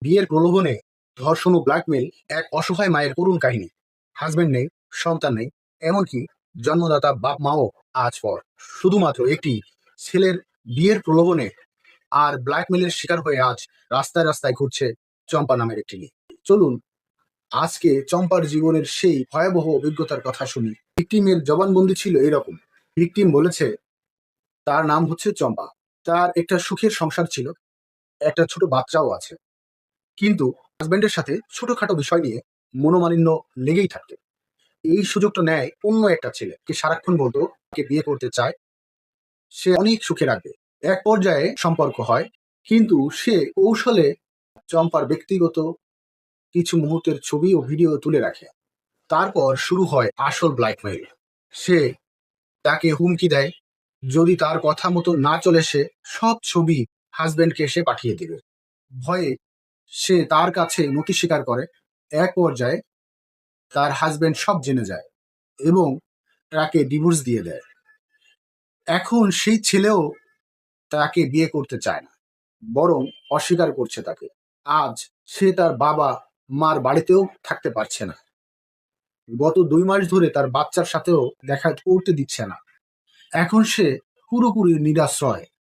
বিয়ের প্রলোভনে ধর্ষণ ও ব্ল্যাকমেল এক অসহায় মায়ের করুণ কাহিনী। হাজবেন্ড নেই, সন্তান নেই, এমনকি জন্মদাতা বাপ মাও আজ পর। শুধুমাত্র একটি ছেলের বিয়ের প্রলোভনে আর ব্ল্যাকমেলের শিকার হয়ে আজ রাস্তায় রাস্তায় ঘুরছে চম্পা নামের একটি মেয়ে। চলুন আজকে চম্পার জীবনের সেই ভয়াবহ অভিজ্ঞতার কথা শুনি। ভিকটিমের জবানবন্দি ছিল এরকম। ভিকটিম বলেছে তার নাম হচ্ছে চম্পা। তার একটা সুখের সংসার ছিল, একটা ছোট বাচ্চাও আছে, কিন্তু হাজবেন্ডের সাথে ছোটখাটো বিষয় নিয়ে মনোমালিন্য লেগেই থাকতো। এই সুযোগটা নেয় অন্য একটা ছেলে, কে সারাক্ষণ বলতো কে বিয়ে করতে চায়, সে অনেক সুখে রাখবে। এক পর্যায়ে সম্পর্ক হয়, কিন্তু সে কৌশলে চম্পার ব্যক্তিগত কিছু মুহূর্তের ছবি ও ভিডিও তুলে রাখে। তারপর শুরু হয় আসল ব্ল্যাকমেইল। সে তাকে হুমকি দেয়, যদি তার কথা মতো না চলে সে সব ছবি হাজবেন্ডকে সে পাঠিয়ে দিবে। ভয়ে সে তার কাছে নথি স্বীকার করে। এক পর্যায়ে তার হাজবেন্ড সব জেনে যায় এবং তাকে ডিভোর্স দিয়ে দেয়। এখন সেই ছেলেও তাকে বিয়ে করতে চায় না, বরং অস্বীকার করছে তাকে। আজ সে তার বাবা মার বাড়িতেও থাকতে পারছে না। গত 2 মাস ধরে তার বাচ্চার সাথেও দেখা করতে দিচ্ছে না। এখন সে পুরোপুরি নিরাশ্রয়।